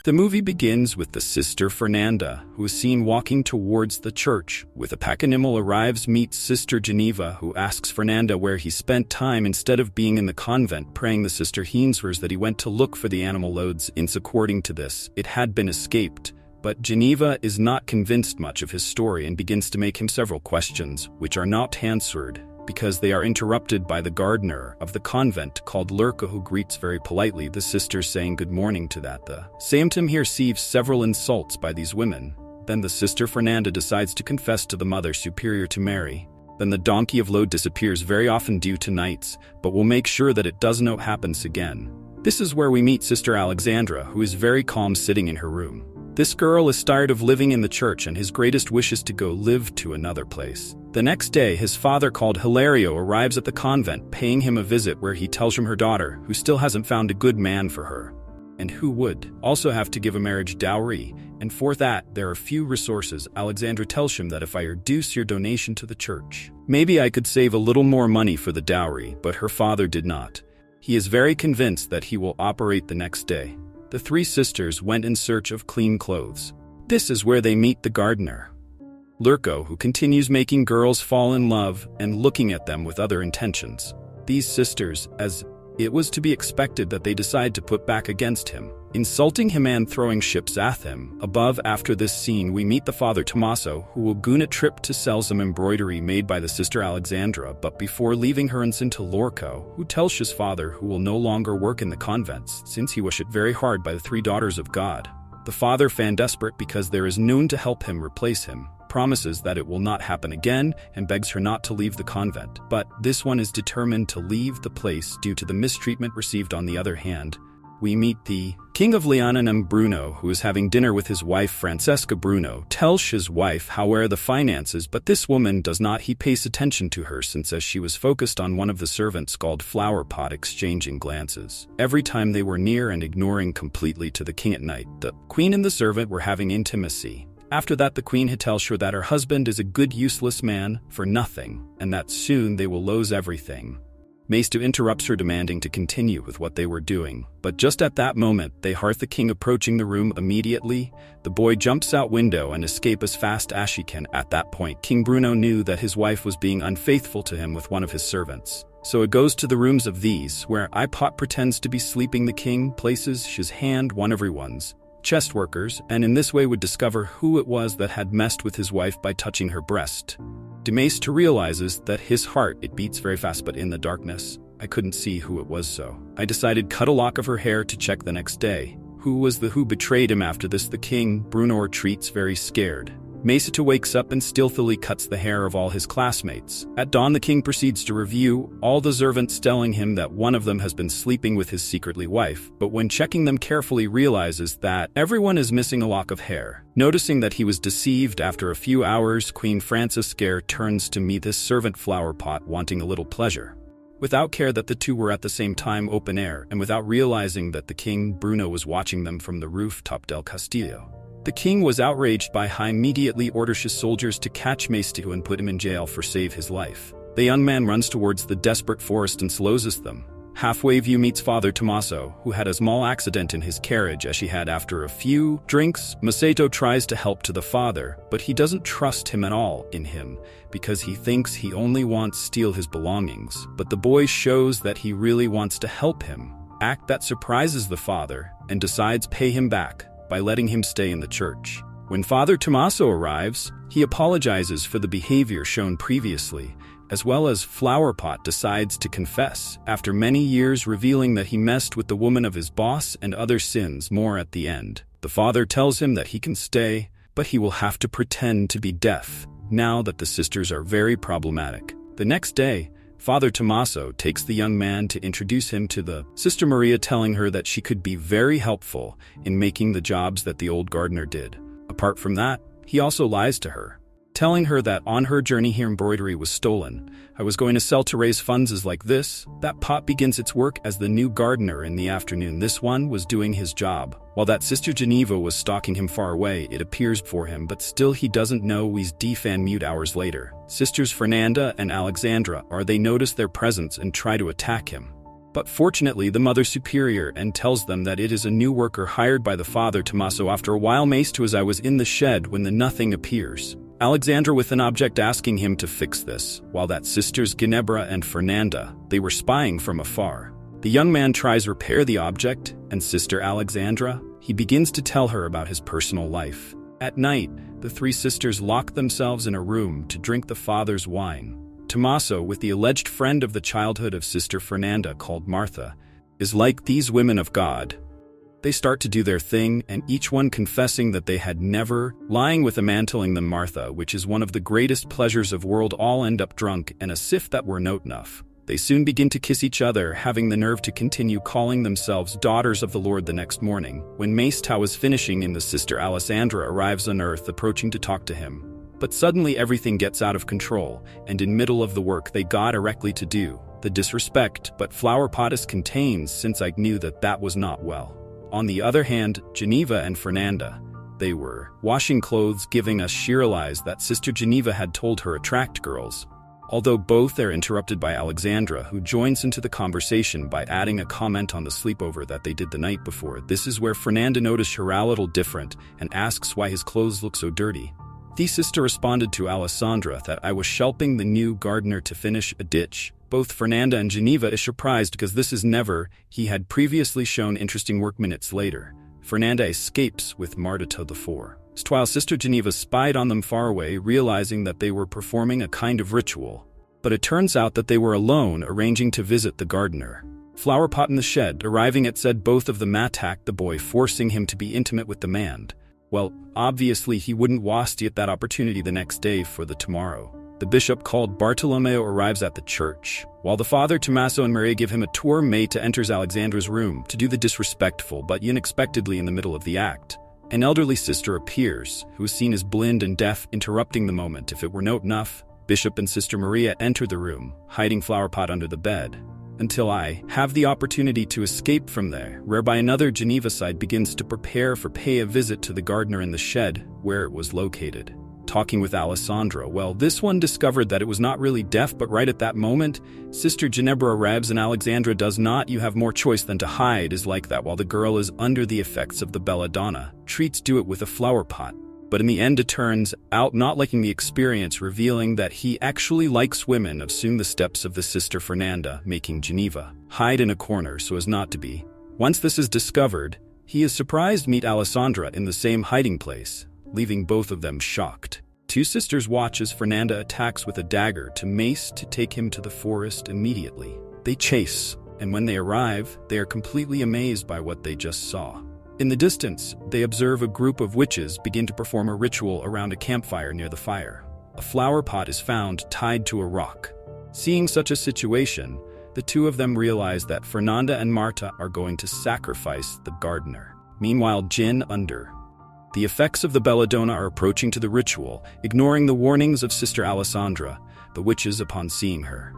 The movie begins with the sister Fernanda, who is seen walking towards the church. With a pack animal arrives, meets Sister Geneva, who asks Fernanda where he spent time instead of being in the convent praying. The sister answers that he went to look for the animal loads. According to this, it had been escaped, but Geneva is not convinced much of his story and begins to make him several questions, which are not answered, because they are interrupted by the gardener of the convent called Lurka, who greets very politely the sisters, saying good morning to that. The same time he receives several insults by these women. Then the sister Fernanda decides to confess to the Mother Superior to Mary. Then the donkey of load disappears very often due to nights, but we'll make sure that it does not happen again. This is where we meet Sister Alexandra, who is very calm sitting in her room. This girl is tired of living in the church and his greatest wish is to go live to another place. The next day, his father called Hilario arrives at the convent, paying him a visit where he tells him her daughter, who still hasn't found a good man for her, and who would also have to give a marriage dowry, and for that, there are few resources. Alexandra tells him that if I reduce your donation to the church, maybe I could save a little more money for the dowry, but her father did not. He is very convinced that he will operate the next day. The three sisters went in search of clean clothes. This is where they meet the gardener, Lurko, who continues making girls fall in love and looking at them with other intentions. These sisters, as it was to be expected, that they decide to put back against him, insulting him and throwing ships at him. Above, after this scene, we meet the father Tommaso, who will go on a trip to sell some embroidery made by the sister Alexandra, but before leaving her runs into Lorco, who tells his father who will no longer work in the convents, since he was hit very hard by the three daughters of God. The father, fan desperate because there is none to help him replace him, promises that it will not happen again and begs her not to leave the convent. But this one is determined to leave the place due to the mistreatment received. On the other hand, we meet the king of Liana named Bruno, who is having dinner with his wife Francesca. Bruno tells his wife how are the finances, but this woman does not. He pays attention to her since as she was focused on one of the servants called Flower Pot, exchanging glances every time they were near and ignoring completely to the king. At night, the queen and the servant were having intimacy. After that, the queen had tells her that her husband is a good useless man for nothing, and that soon they will lose everything. Maistu interrupts her, demanding to continue with what they were doing, but just at that moment, they hear the king approaching the room. Immediately, the boy jumps out window and escape as fast as she can. At that point, King Bruno knew that his wife was being unfaithful to him with one of his servants. So it goes to the rooms of these, where Ipot pretends to be sleeping. The king places his hand one everyone's chest workers, and in this way would discover who it was that had messed with his wife by touching her breast. Demaistre realizes that his heart, it beats very fast, but in the darkness, I couldn't see who it was, so I decided cut a lock of her hair to check the next day. Who was the who betrayed him? After this, the king, Bruno, retreats very scared. Masato wakes up and stealthily cuts the hair of all his classmates. At dawn, the king proceeds to review all the servants, telling him that one of them has been sleeping with his secretly wife, but when checking them carefully realizes that everyone is missing a lock of hair. Noticing that he was deceived, after a few hours, Queen Francisca turns to meet this servant Flower Pot, wanting a little pleasure. Without care that the two were at the same time open air, and without realizing that the king, Bruno, was watching them from the rooftop del Castillo. The king was outraged by how immediately orders his soldiers to catch Maistu and put him in jail for save his life. The young man runs towards the desperate forest and slows them. Halfway view meets Father Tommaso, who had a small accident in his carriage as she had after a few drinks. Masato tries to help to the father, but he doesn't trust him at all in him, because he thinks he only wants to steal his belongings. But the boy shows that he really wants to help him. Act that surprises the father and decides pay him back by letting him stay in the church. When Father Tommaso arrives, he apologizes for the behavior shown previously, as well as Flower Pot decides to confess, after many years, revealing that he messed with the woman of his boss and other sins more at the end. The father tells him that he can stay, but he will have to pretend to be deaf, now that the sisters are very problematic. The next day, Father Tommaso takes the young man to introduce him to the Sister Maria, telling her that she could be very helpful in making the jobs that the old gardener did. Apart from that, he also lies to her, telling her that on her journey here embroidery was stolen. I was going to sell to raise funds as like this. That pot begins its work as the new gardener in the afternoon. This one was doing his job, while that Sister Geneva was stalking him far away. It appears for him, but still he doesn't know he's defan mute. Hours later, Sisters Fernanda and Alexandra they notice their presence and try to attack him. But fortunately, the Mother Superior and tells them that it is a new worker hired by the Father Tommaso. After a while, Mace to as I was in the shed when the nothing appears. Alexandra with an object asking him to fix this, while that sisters Ginebra and Fernanda, they were spying from afar. The young man tries repair the object, and Sister Alexandra, he begins to tell her about his personal life. At night, the three sisters lock themselves in a room to drink the father's wine. Tommaso, with the alleged friend of the childhood of Sister Fernanda called Martha, is like these women of God. They start to do their thing, and each one confessing that they had never, lying with a man telling them Martha, which is one of the greatest pleasures of world, all end up drunk, and as if that were not enough. They soon begin to kiss each other, having the nerve to continue calling themselves daughters of the Lord. The next morning, when Mace Tao is finishing in, the Sister Alessandra arrives on earth approaching to talk to him. But suddenly everything gets out of control, and in middle of the work they got directly to do, the disrespect, but flower pot is contained since I knew that that was not well. On the other hand, Geneva and Fernanda, they were washing clothes, giving us she realized that Sister Geneva had told her attract girls. Although both are interrupted by Alexandra, who joins into the conversation by adding a comment on the sleepover that they did the night before. This is where Fernanda noticed her a little different and asks why his clothes look so dirty. The sister responded to Alessandra that I was helping the new gardener to finish a ditch. Both Fernanda and Geneva is surprised because this is never, he had previously shown interesting work. Minutes later, Fernanda escapes with Marta to the fore, while Sister Geneva spied on them far away, realizing that they were performing a kind of ritual. But it turns out that they were alone, arranging to visit the gardener. Flower pot in the shed, arriving at said both of them attacked the boy, forcing him to be intimate with the man. Well, obviously he wouldn't waste that opportunity the next day for the tomorrow. The bishop called Bartolomeo arrives at the church. While the father Tommaso and Maria give him a tour, Maita enters Alexandra's room to do the disrespectful, but unexpectedly in the middle of the act, an elderly sister appears, who is seen as blind and deaf, interrupting the moment. If it were not enough, Bishop and Sister Maria enter the room, hiding flower pot under the bed, until I have the opportunity to escape from there, whereby another Geneva side begins to prepare for pay a visit to the gardener in the shed, where it was located. Talking with Alessandra, well, this one discovered that it was not really deaf, but right at that moment, Sister Ginebra arrives and Alexandra does not. You have more choice than to hide is like that, while the girl is under the effects of the belladonna. Treats do it with a flower pot. But in the end it turns out not liking the experience, revealing that he actually likes women. Of soon the steps of the Sister Fernanda, making Geneva hide in a corner so as not to be. Once this is discovered, he is surprised meet Alessandra in the same hiding place, leaving both of them shocked. Two sisters watch as Fernanda attacks with a dagger to Mace to take him to the forest immediately. They chase, and when they arrive, they are completely amazed by what they just saw. In the distance, they observe a group of witches begin to perform a ritual around a campfire near the fire. A flower pot is found tied to a rock. Seeing such a situation, the two of them realize that Fernanda and Marta are going to sacrifice the gardener. Meanwhile, Jin under the effects of the belladonna are approaching to the ritual, ignoring the warnings of Sister Alessandra, the witches upon seeing her.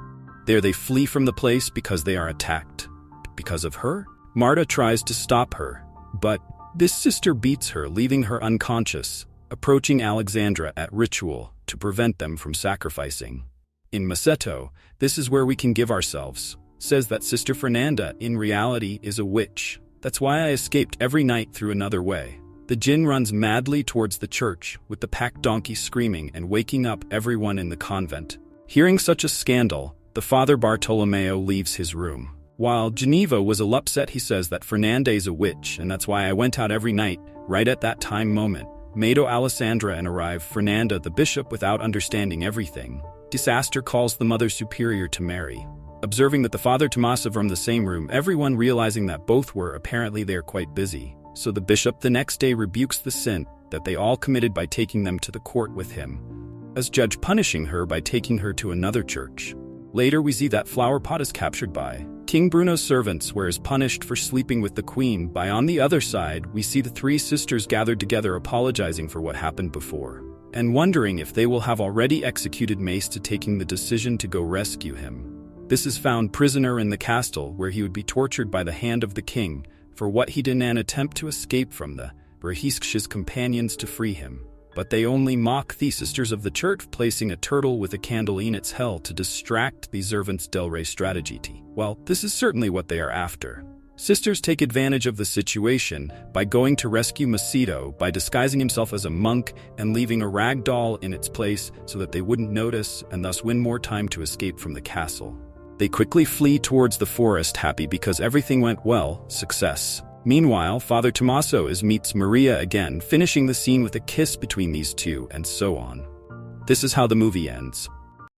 There they flee from the place because they are attacked. Because of her, Marta tries to stop her, but this sister beats her, leaving her unconscious, approaching Alexandra at ritual to prevent them from sacrificing. In Maceto, this is where we can give ourselves, says that Sister Fernanda in reality is a witch. That's why I escaped every night through another way. The Jinn runs madly towards the church, with the pack donkey screaming and waking up everyone in the convent. Hearing such a scandal, the Father Bartolomeo leaves his room. While Geneva was upset, he says that Fernanda is a witch, and that's why I went out every night. Right at that time moment, Mado Alessandra and arrive Fernanda the bishop without understanding everything. Disaster calls the Mother Superior to Mary. Observing that the Father Tommaso from the same room, everyone realizing that both were apparently they're quite busy. So the bishop the next day rebukes the sin that they all committed by taking them to the court with him, as judge punishing her by taking her to another church. Later we see that flower pot is captured by King Bruno's servants, where is punished for sleeping with the queen. By on the other side, we see the three sisters gathered together apologizing for what happened before, and wondering if they will have already executed Mace to taking the decision to go rescue him. This is found prisoner in the castle, where he would be tortured by the hand of the king, for what he did in an attempt to escape from the Brahish's companions to free him. but they only mock the sisters of the church, placing a turtle with a candle in its hell to distract the servants del rey strategy. Well, this is certainly what they are after. Sisters take advantage of the situation by going to rescue Macedo by disguising himself as a monk and leaving a rag doll in its place so that they wouldn't notice and thus win more time to escape from the castle. They quickly flee towards the forest, happy because everything went well, success. Meanwhile, Father Tommaso meets Maria again, finishing the scene with a kiss between these two, and so on. This is how the movie ends.